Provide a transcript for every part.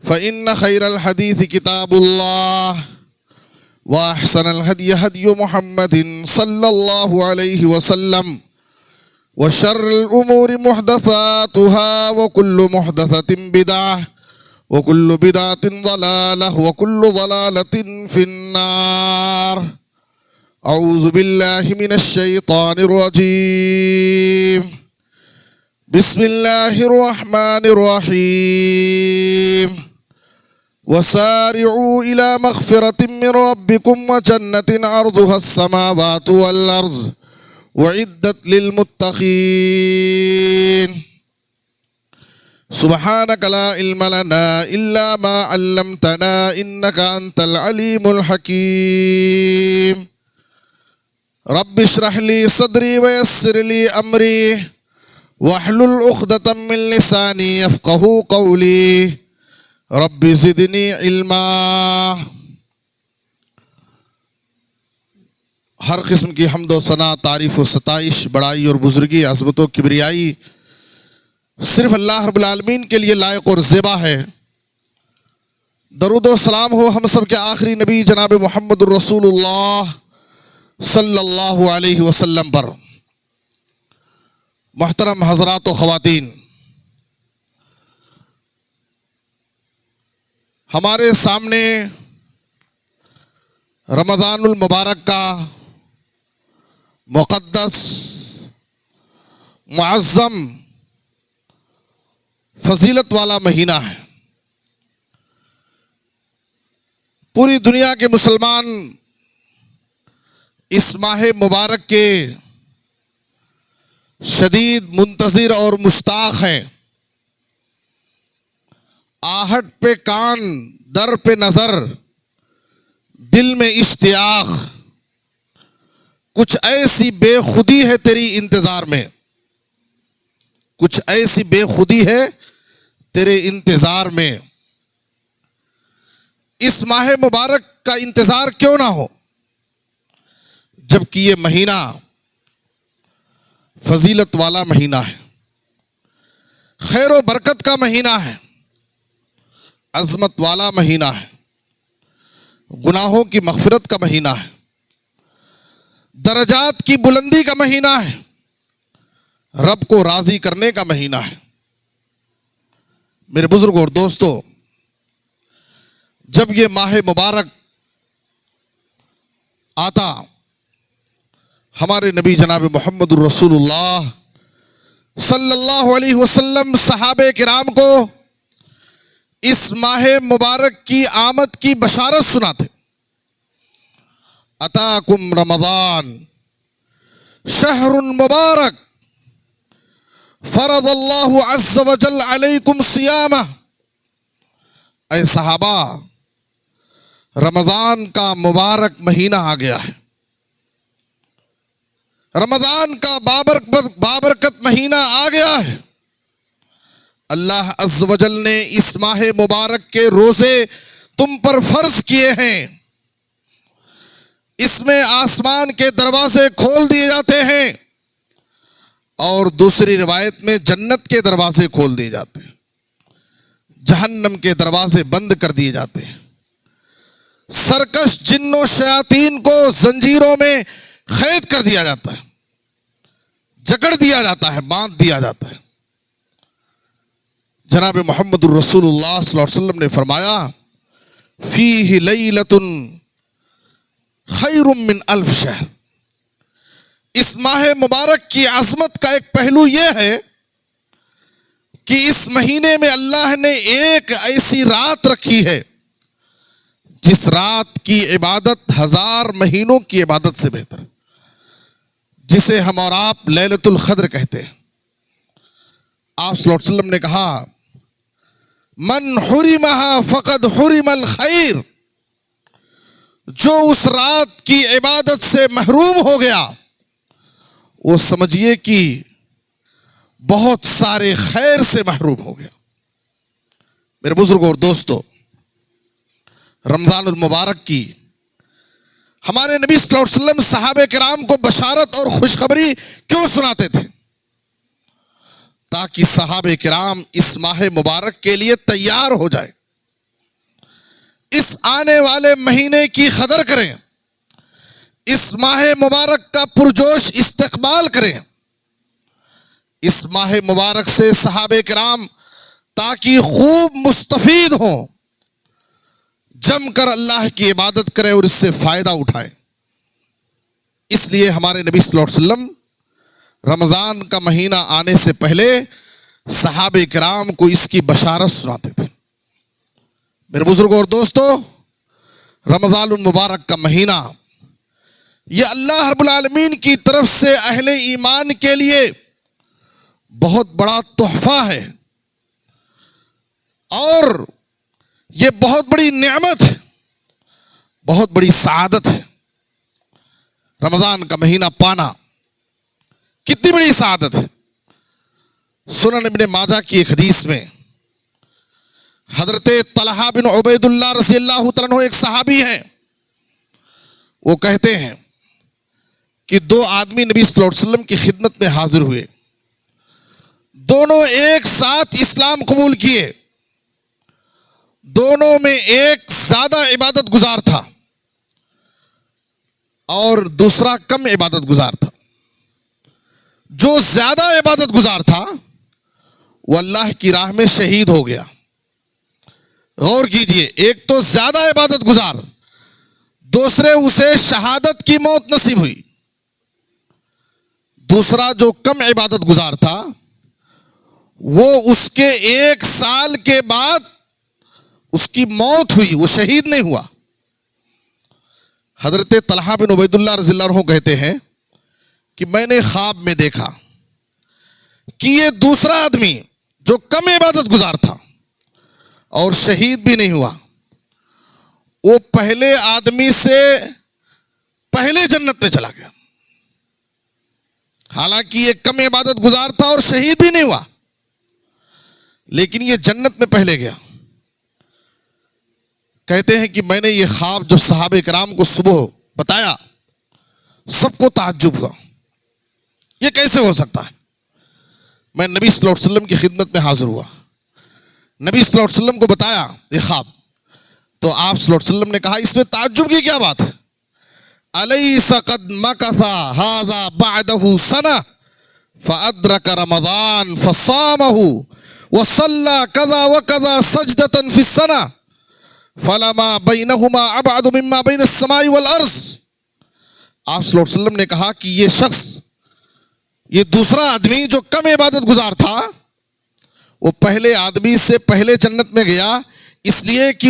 فإن خير الحديث كتاب الله وأحسن الهدي هدي محمد صلى الله عليه وسلم وشر الأمور محدثاتها وكل محدثة بدعة وكل بدعة ضلالة وكل ضلالة في النار. أعوذ بالله من الشيطان الرجيم. بسم الله الرحمن الرحيم. وسارعوا إلى مغفرة من ربكم وجنة عرضها السماوات والأرض وعدت للمتقين. سبحانك لا علم لنا إلا ما علمتنا إنك أنت العليم الحكيم. رب اشرح لي صدري ويسر لي أمري واحلل عقدة من لساني يفقهوا قولي رب زدنی علما. ہر قسم کی حمد و ثنا، تعریف و ستائش، بڑائی اور بزرگی، عظمت و کبریائی صرف اللہ رب العالمین کے لیے لائق اور زیبا ہے. درود و سلام ہو ہم سب کے آخری نبی جناب محمد الرسول اللہ صلی اللہ علیہ وسلم پر. محترم حضرات و خواتین، ہمارے سامنے رمضان المبارک کا مقدس، معظم، فضیلت والا مہینہ ہے. پوری دنیا کے مسلمان اس ماہ مبارک کے شدید منتظر اور مشتاق ہیں. آہٹ پہ کان، در پہ نظر، دل میں اشتیاق، کچھ ایسی بے خودی ہے تیری انتظار میں، کچھ ایسی بے خودی ہے تیرے انتظار میں. اس ماہ مبارک کا انتظار کیوں نہ ہو جبکہ یہ مہینہ فضیلت والا مہینہ ہے، خیر و برکت کا مہینہ ہے، عظمت والا مہینہ ہے، گناہوں کی مغفرت کا مہینہ ہے، درجات کی بلندی کا مہینہ ہے، رب کو راضی کرنے کا مہینہ ہے. میرے بزرگوں اور دوستو، جب یہ ماہ مبارک آتا، ہمارے نبی جناب محمد الرسول اللہ صلی اللہ علیہ وسلم صحابہ کرام کو اس ماہ مبارک کی آمد کی بشارت سناتے. اتاکم رمضان شہر مبارک فرض اللہ عز وجل علیکم صیامہ. اے صحابہ، رمضان کا مبارک مہینہ آ گیا ہے، رمضان کا بابرکت مہینہ آ گیا ہے. اللہ عز و جل نے اس ماہ مبارک کے روزے تم پر فرض کیے ہیں. اس میں آسمان کے دروازے کھول دیے جاتے ہیں اور دوسری روایت میں جنت کے دروازے کھول دیے جاتے ہیں، جہنم کے دروازے بند کر دیے جاتے ہیں. سرکش جن و شیاطین کو زنجیروں میں قید کر دیا جاتا ہے، جکڑ دیا جاتا ہے، باندھ دیا جاتا ہے. جناب محمد الرسول اللہ صلی اللہ علیہ وسلم نے فرمایا فیہ لیلۃ خیر من الف شہر. اس ماہ مبارک کی عظمت کا ایک پہلو یہ ہے کہ اس مہینے میں اللہ نے ایک ایسی رات رکھی ہے جس رات کی عبادت 1000 مہینوں کی عبادت سے بہتر، جسے ہم اور آپ لیلۃ القدر کہتے ہیں. آپ صلی اللہ علیہ وسلم نے کہا من حرمها فقد حرم الخیر. جو اس رات کی عبادت سے محروم ہو گیا وہ سمجھیے کہ بہت سارے خیر سے محروم ہو گیا. میرے بزرگوں اور دوستو، رمضان المبارک کی ہمارے نبی صلی اللہ علیہ وسلم صحابہ کرام کو بشارت اور خوشخبری کیوں سناتے تھے؟ تاکہ صحابہ کرام اس ماہ مبارک کے لیے تیار ہو جائے. اس آنے والے مہینے کی قدر کریں، اس ماہ مبارک کا پرجوش استقبال کریں، اس ماہ مبارک سے صحابہ کرام تاکہ خوب مستفید ہوں، جم کر اللہ کی عبادت کریں اور اس سے فائدہ اٹھائیں۔ اس لیے ہمارے نبی صلی اللہ علیہ وسلم رمضان کا مہینہ آنے سے پہلے صحابہ کرام کو اس کی بشارت سناتے تھے۔ میرے بزرگوں اور دوستو، رمضان المبارک کا مہینہ یہ اللہ رب العالمین کی طرف سے اہل ایمان کے لیے بہت بڑا تحفہ ہے، اور یہ بہت بڑی نعمت ہے، بہت بڑی سعادت ہے۔ رمضان کا مہینہ پانا کتنی بڑی سعادت ہے۔ سنن ابن ماجہ کی ایک حدیث میں حضرت طلحہ بن عبید اللہ رضی اللہ تعالیٰ عنہ ایک صحابی ہیں، وہ کہتے ہیں کہ دو آدمی نبی صلی اللہ علیہ وسلم کی خدمت میں حاضر ہوئے، دونوں ایک ساتھ اسلام قبول کیے، دونوں میں ایک زیادہ عبادت گزار تھا اور دوسرا کم عبادت گزار تھا۔ جو زیادہ عبادت گزار تھا وہ اللہ کی راہ میں شہید ہو گیا۔ غور کیجئے، ایک تو زیادہ عبادت گزار، دوسرے اسے شہادت کی موت نصیب ہوئی۔ دوسرا جو کم عبادت گزار تھا وہ اس کے 1 سال کے بعد اس کی موت ہوئی، وہ شہید نہیں ہوا۔ حضرت طلحہ بن عبید اللہ رضی اللہ عنہ کہتے ہیں کہ میں نے خواب میں دیکھا کہ یہ دوسرا آدمی جو کم عبادت گزار تھا اور شہید بھی نہیں ہوا، وہ پہلے آدمی سے پہلے جنت میں چلا گیا۔ حالانکہ یہ کم عبادت گزار تھا اور شہید بھی نہیں ہوا، لیکن یہ جنت میں پہلے گیا۔ کہتے ہیں کہ میں نے یہ خواب جب صحابہ کرام کو صبح بتایا، سب کو تعجب ہوا، یہ کیسے ہو سکتا ہے؟ میں نبی صلی اللہ علیہ وسلم کی خدمت میں حاضر ہوا، نبی صلی اللہ علیہ وسلم کو بتایا یہ خواب، تو آپ صلی اللہ علیہ وسلم نے کہا اس میں تعجب کی کیا بات ہے؟ الیس قد مکث ھذا بعدہ سنہ فادرک رمضان فصامہ وصلی کذا وکذا سجدۃ فی السنہ فلما بینہما ابعد مما بین السماء والارض۔ آپ صلی اللہ علیہ وسلم نے کہا کہ یہ شخص، یہ دوسرا آدمی جو کم عبادت گزار تھا، وہ پہلے آدمی سے پہلے جنت میں گیا، اس لیے کہ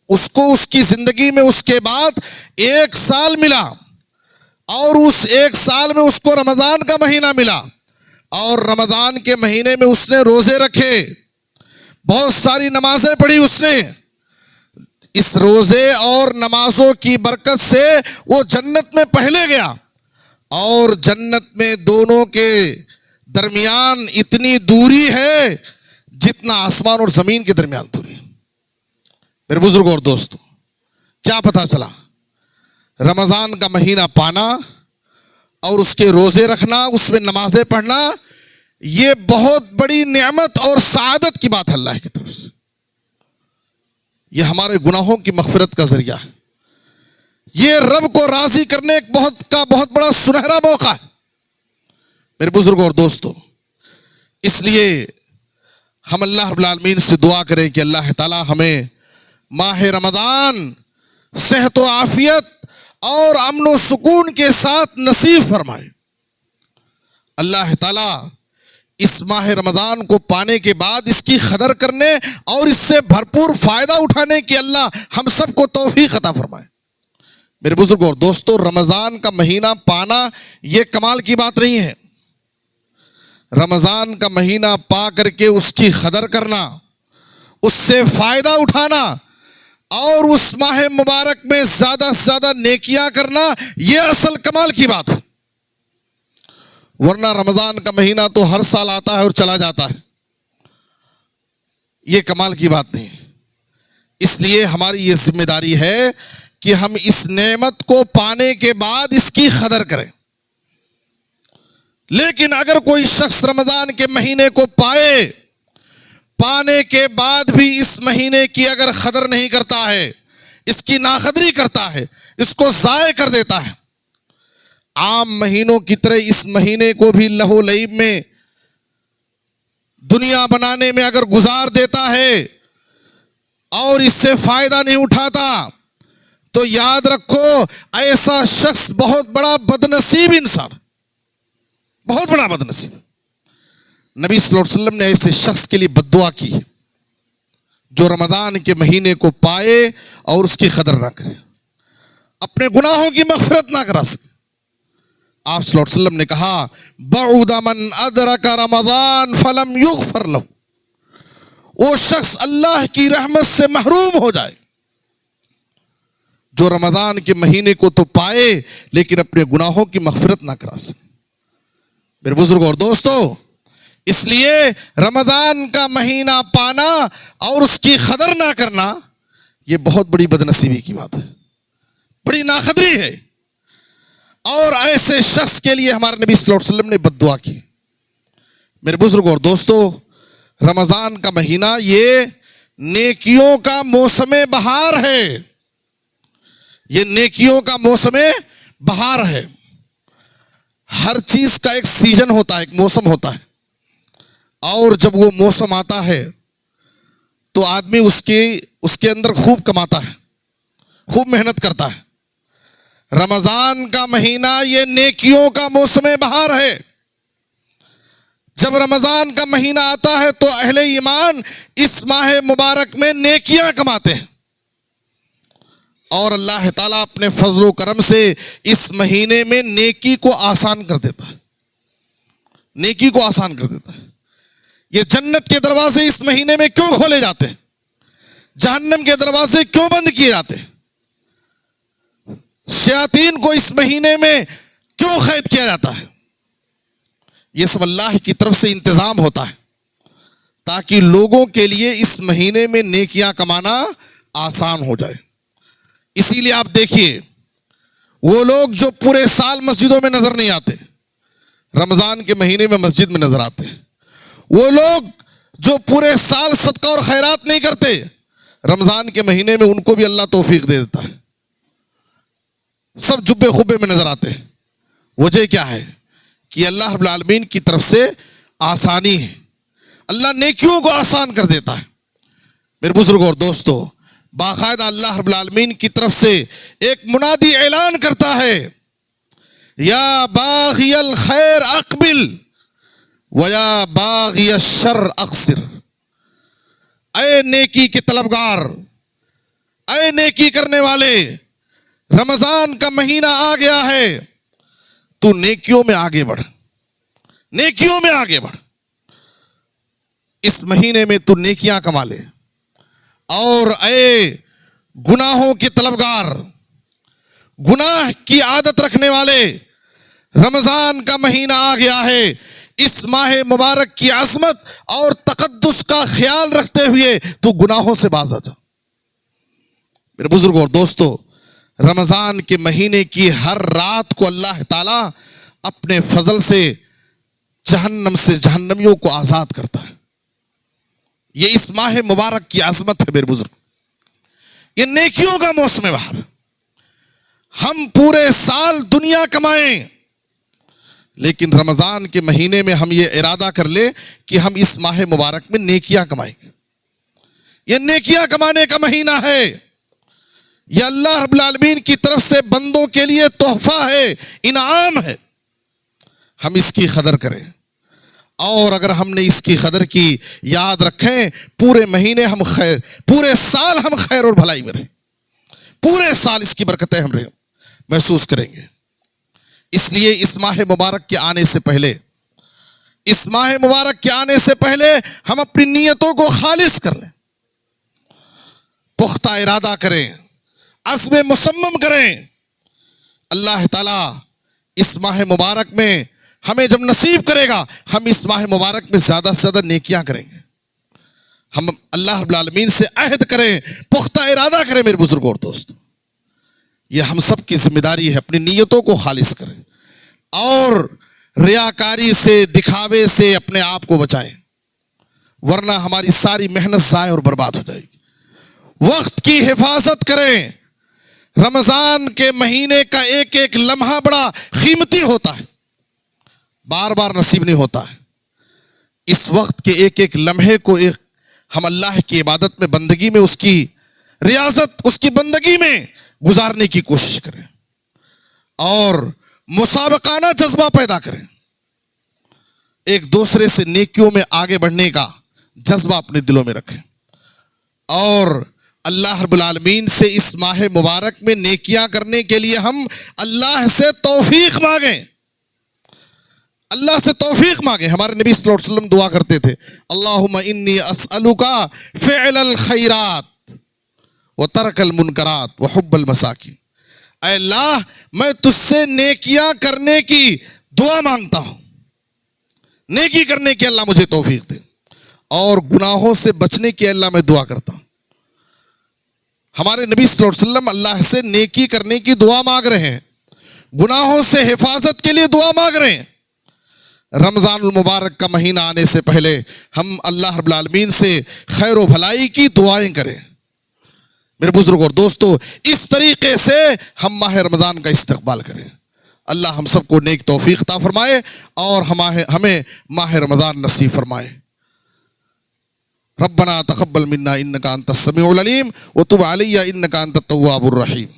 اس کو اس کی زندگی میں اس کے بعد 1 سال ملا، اور اس 1 سال میں اس کو رمضان کا مہینہ ملا، اور رمضان کے مہینے میں اس نے روزے رکھے، بہت ساری نمازیں پڑھی اس نے۔ اس روزے اور نمازوں کی برکت سے وہ جنت میں پہلے گیا، اور جنت میں دونوں کے درمیان اتنی دوری ہے جتنا آسمان اور زمین کے درمیان دوری ہے۔ میرے بزرگوں اور دوستوں، کیا پتہ چلا؟ رمضان کا مہینہ پانا اور اس کے روزے رکھنا، اس میں نمازیں پڑھنا، یہ بہت بڑی نعمت اور سعادت کی بات ہے اللہ کی طرف سے۔ یہ ہمارے گناہوں کی مغفرت کا ذریعہ ہے، یہ رب کو راضی کرنے کا بہت بڑا سنہرا موقع ہے۔ میرے بزرگوں اور دوستوں، اس لیے ہم اللہ رب العالمین سے دعا کریں کہ اللہ تعالی ہمیں ماہ رمضان صحت و عافیت اور امن و سکون کے ساتھ نصیب فرمائے۔ اللہ تعالی اس ماہ رمضان کو پانے کے بعد اس کی قدر کرنے اور اس سے بھرپور فائدہ اٹھانے کی اللہ ہم سب کو توفیق عطا فرمائے۔ میرے بزرگوں اور دوستوں، رمضان کا مہینہ پانا یہ کمال کی بات نہیں ہے۔ رمضان کا مہینہ پا کر کے اس کی قدر کرنا، اس سے فائدہ اٹھانا اور اس ماہ مبارک میں زیادہ سے زیادہ نیکیاں کرنا، یہ اصل کمال کی بات ہے۔ ورنہ رمضان کا مہینہ تو ہر سال آتا ہے اور چلا جاتا ہے، یہ کمال کی بات نہیں۔ اس لیے ہماری یہ ذمہ داری ہے کہ ہم اس نعمت کو پانے کے بعد اس کی قدر کریں۔ لیکن اگر کوئی شخص رمضان کے مہینے کو پائے پانے کے بعد بھی اس مہینے کی اگر قدر نہیں کرتا ہے، اس کی ناقدری کرتا ہے، اس کو ضائع کر دیتا ہے، عام مہینوں کی طرح اس مہینے کو بھی لہو لعب میں، دنیا بنانے میں اگر گزار دیتا ہے اور اس سے فائدہ نہیں اٹھاتا، تو یاد رکھو ایسا شخص بہت بڑا بدنصیب انسان، بہت بڑا بدنصیب۔ نبی صلی اللہ علیہ وسلم نے ایسے شخص کے لیے بد دعا کی جو رمضان کے مہینے کو پائے اور اس کی قدر نہ کرے، اپنے گناہوں کی مغفرت نہ کرا سکے۔ آپ صلی اللہ علیہ وسلم نے کہا بعد من ادرک رمضان فلم یغفر لہ، وہ شخص اللہ کی رحمت سے محروم ہو جائے جو رمضان کے مہینے کو تو پائے لیکن اپنے گناہوں کی مغفرت نہ کرا سکے۔ میرے بزرگوں اور دوستو، اس لیے رمضان کا مہینہ پانا اور اس کی قدر نہ کرنا یہ بہت بڑی بدنصیبی کی بات ہے، بڑی ناقدری ہے، اور ایسے شخص کے لیے ہمارے نبی صلی اللہ علیہ وسلم نے بد دعا کی۔ میرے بزرگوں اور دوستو، رمضان کا مہینہ یہ نیکیوں کا موسم بہار ہے، یہ نیکیوں کا موسم بہار ہے۔ ہر چیز کا ایک سیزن ہوتا ہے، ایک موسم ہوتا ہے، اور جب وہ موسم آتا ہے تو آدمی اس کے اندر خوب کماتا ہے، خوب محنت کرتا ہے۔ رمضان کا مہینہ یہ نیکیوں کا موسم بہار ہے۔ جب رمضان کا مہینہ آتا ہے تو اہل ایمان اس ماہ مبارک میں نیکیاں کماتے ہیں، اور اللہ تعالیٰ اپنے فضل و کرم سے اس مہینے میں نیکی کو آسان کر دیتا ہے، نیکی کو آسان کر دیتا ہے۔ یہ جنت کے دروازے اس مہینے میں کیوں کھولے جاتے ہیں؟ جہنم کے دروازے کیوں بند کیے جاتے ہیں؟ شیاطین کو اس مہینے میں کیوں قید کیا جاتا ہے؟ یہ سب اللہ کی طرف سے انتظام ہوتا ہے تاکہ لوگوں کے لیے اس مہینے میں نیکیاں کمانا آسان ہو جائے۔ اسی لیے آپ دیکھیے، وہ لوگ جو پورے سال مسجدوں میں نظر نہیں آتے، رمضان کے مہینے میں مسجد میں نظر آتے ہیں۔ وہ لوگ جو پورے سال صدقہ اور خیرات نہیں کرتے، رمضان کے مہینے میں ان کو بھی اللہ توفیق دے دیتا ہے، سب جبے خبے میں نظر آتے ہیں۔ وجہ کیا ہے؟ کہ اللہ رب العالمین کی طرف سے آسانی ہے، اللہ نیکیوں کو آسان کر دیتا ہے۔ میرے بزرگوں اور دوستو، باقاعدہ اللہ رب العالمین کی طرف سے ایک منادی اعلان کرتا ہے، یا باغی الخیر اقبل ویا باغی الشر اقصر۔ اے نیکی کے طلبگار، اے نیکی کرنے والے، رمضان کا مہینہ آ گیا ہے، تو نیکیوں میں آگے بڑھ، نیکیوں میں آگے بڑھ۔ اس مہینے میں تو نیکیاں کما لے۔ اور اے گناہوں کے طلبگار، گناہ کی عادت رکھنے والے، رمضان کا مہینہ آ گیا ہے، اس ماہ مبارک کی عظمت اور تقدس کا خیال رکھتے ہوئے تو گناہوں سے باز آ جا۔ میرے بزرگوں اور دوستو، رمضان کے مہینے کی ہر رات کو اللہ تعالیٰ اپنے فضل سے جہنم سے جہنمیوں کو آزاد کرتا ہے۔ یہ اس ماہ مبارک کی عظمت ہے۔ میرے بزرگ، یہ نیکیوں کا موسم بہار۔ ہم پورے سال دنیا کمائیں، لیکن رمضان کے مہینے میں ہم یہ ارادہ کر لیں کہ ہم اس ماہ مبارک میں نیکیاں کمائیں گے۔ یہ نیکیاں کمانے کا مہینہ ہے، یہ اللہ رب العالمین کی طرف سے بندوں کے لیے تحفہ ہے، انعام ہے۔ ہم اس کی قدر کریں، اور اگر ہم نے اس کی قدر کی، یاد رکھیں پورے مہینے ہم خیر، پورے سال ہم خیر اور بھلائی میں رہیں، پورے سال اس کی برکتیں ہم محسوس کریں گے۔ اس لیے اس ماہ مبارک کے آنے سے پہلے، اس ماہ مبارک کے آنے سے پہلے ہم اپنی نیتوں کو خالص کر لیں، پختہ ارادہ کریں، عزم مصمم کریں۔ اللہ تعالیٰ اس ماہ مبارک میں ہمیں جب نصیب کرے گا، ہم اس ماہ مبارک میں زیادہ سے زیادہ نیکیاں کریں گے۔ ہم اللہ رب العالمین سے عہد کریں، پختہ ارادہ کریں۔ میرے بزرگوں اور دوستوں، یہ ہم سب کی ذمہ داری ہے، اپنی نیتوں کو خالص کریں اور ریاکاری سے، دکھاوے سے اپنے آپ کو بچائیں۔ ورنہ ہماری ساری محنت ضائع اور برباد ہو جائے گی۔ وقت کی حفاظت کریں۔ رمضان کے مہینے کا ایک ایک لمحہ بڑا قیمتی ہوتا ہے، بار بار نصیب نہیں ہوتا ہے۔ اس وقت کے ایک ایک لمحے کو ہم اللہ کی عبادت میں، بندگی میں، اس کی ریاضت، اس کی بندگی میں گزارنے کی کوشش کریں اور مسابقانہ جذبہ پیدا کریں۔ ایک دوسرے سے نیکیوں میں آگے بڑھنے کا جذبہ اپنے دلوں میں رکھیں اور اللہ رب العالمین سے اس ماہ مبارک میں نیکیاں کرنے کے لیے ہم اللہ سے توفیق مانگیں، اللہ سے توفیق مانگیں۔ ہمارے نبی صلی اللہ علیہ وسلم دعا کرتے تھے، اللہم انی اسألک فعل الخیرات وترک المنکرات وحب المساکین۔ اے اللہ، میں تجھ سے نیکیاں کرنے کی دعا مانگتا ہوں، نیکی کرنے کی اللہ مجھے توفیق دے، اور گناہوں سے بچنے کی اللہ میں دعا کرتا ہوں۔ ہمارے نبی صلی اللہ علیہ وسلم اللہ سے نیکی کرنے کی دعا مانگ رہے ہیں، گناہوں سے حفاظت کے لیے دعا مانگ رہے ہیں۔ رمضان المبارک کا مہینہ آنے سے پہلے ہم اللہ رب العالمین سے خیر و بھلائی کی دعائیں کریں۔ میرے بزرگ اور دوستو، اس طریقے سے ہم ماہ رمضان کا استقبال کریں۔ اللہ ہم سب کو نیک توفیق عطا فرمائے اور ہمیں ماہ رمضان نصیب فرمائے۔ ربنا تقبل منا انک انت السمیع العلیم وتب علی انک انت التواب الرحیم۔